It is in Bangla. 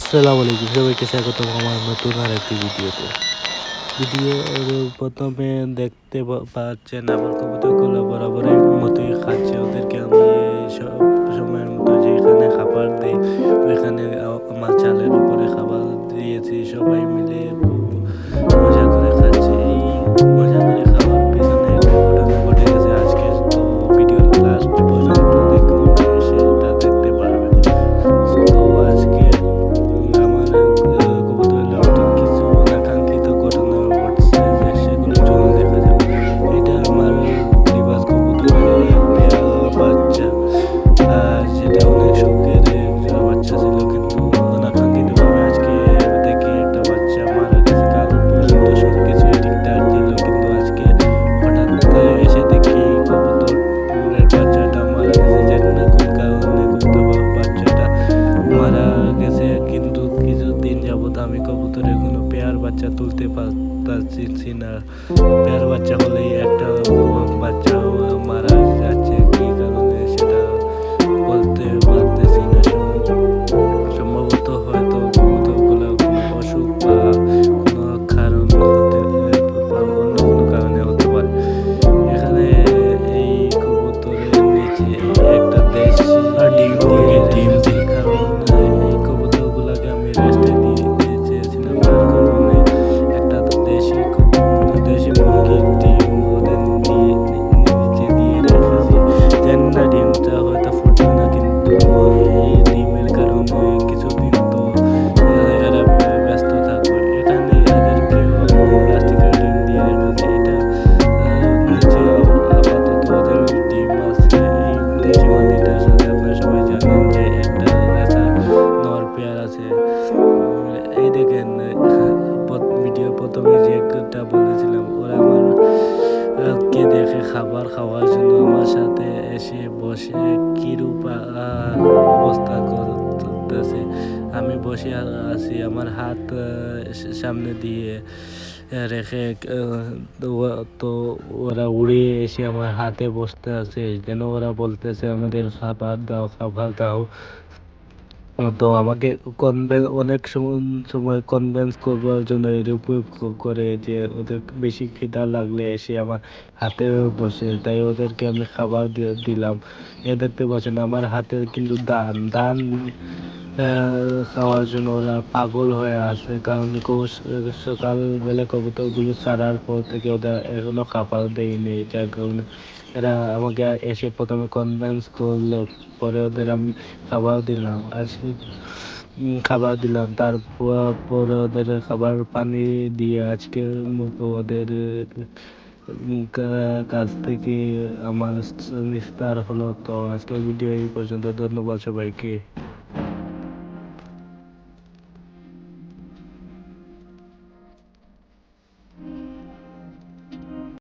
আসসালামু আলাইকুম, সবাইকে স্বাগতম আমার নতুন আর একটি ভিডিওতে। প্রথমে দেখতে পাচ্ছেন আমার কবুতরগুলো বরাবরের মতোই খাচ্ছে। ওদেরকে আমি সব সময়ের মতো যেখানে খাবার দিই ওইখানে আমার চালের উপরে খাবার দিয়েছি। সবাই মিলে খুব মজা করে খাচ্ছে। এই মজা করে খাওয়ার পিছনে একটা ঘটনা ঘটে গেছে আজকে। তো ভিডিওর লাস্ট পর্যন্ত দেখুন, সেটা দেখতে পারবেন। তো আজকে আমার কবুতরের অনেক কিছু অনাকাঙ্ক্ষিত ঘটনা ঘটছে, যে সেগুলো চলুন দেখা যাক। এটা আমার গ্রিবাস কবুতরের একটা বাচ্চা, যেটা অনেক শখের একটা বাচ্চা ছিল, কিন্তু অনাকাঙ্ক্ষিতভাবে আজকে দেখি একটা বাচ্চা মারা গেছে। কাল পর্যন্ত সব কিছুই ঠিকঠাক ছিল, কিন্তু আজকে হঠাৎ এসে দেখি কবুতরের বাচ্চাটা মারা গেছে। জানি না কোন কারণে কবুতর বাচ্চাটা মারা গেছে, কিন্তু কিছুদিন যাবত আমি কবুতরের কোনো পেয়ার বাচ্চা তুলতে পারছি না। পেয়ার বাচ্চা হলেই একটা বাচ্চা মারা যাচ্ছে, কি কারণে সেটা বলতে পারতেছি না। সম্ভবত হয়তো কবুতরগুলো কোনো অসুখ বা কোনো কারণ হতে বা অন্য কোনো কারণে হতে পারে। এখানে এই কবুতরের নিচে একটা দেশি মুরগির ডিম দিই, কারণ এই কবুতরগুলোকে আমি রেস্টে দিতে চেয়েছিলাম, যার কারণে একটা দেশি মুরগির ডিম ওদের নিচে দিয়ে রেখেছি। জানি না ডিমটা হয়তো ফুটবে না, কিন্তু এই ডিমের কারণে কিছুদিন তো এরা ব্যস্ত থাকবে। এখানে এদেরকে প্লাস্টিকের ডিম দিয়ে রেখেছি। এটা নিচে আপাতত ওদের ডিম আছে। এই দেশি মাটিটার সাথে আপনারা সবাই জানেন যে একটা নর পেয়ার আছে। এই দেখেন, ভিডিও প্রথমে যেটা বলেছিলাম, ওরা আমার কে দেখে খাবার খাওয়ার জন্য আমার সাথে এসে বসে কিরূপ অবস্থা করতেছে। আমি বসে আছি, আমার হাত সামনে দিয়ে রেখে তো ওরা উড়ে এসে আমার হাতে বসতে আছে, যেন ওরা বলতেছে আমাদের খাবার দাও, খাবার দাও। তো আমাকে অনেক সময় কনভিন্স করবার জন্য এর উপয়োগ করে, যে ওদের বেশি খিদা লাগলে এসে আমার হাতে বসে, তাই ওদেরকে আমি খাবার দিলাম। এ দেখতে পাচ্ছেন আমার হাতে কিন্তু ধান খাওয়ার জন্য ওরা পাগল হয়ে আছে, কারণ সকালবেলা কবুতরগুলো ছাড়ার পর থেকে ওদের এখনো খাবার দেয়নি, যার কারণে এরা আমাকে এসে প্রথমে কনভিন্স করলো, পরে ওদের আমি খাবার দিলাম। তারপর ওদের খাবার পানি দিয়ে আজকের মতো ওদের কাছ থেকে আমার নিস্তার হলো। তো আজকের ভিডিও এই পর্যন্ত। ধন্যবাদ সবাইকে।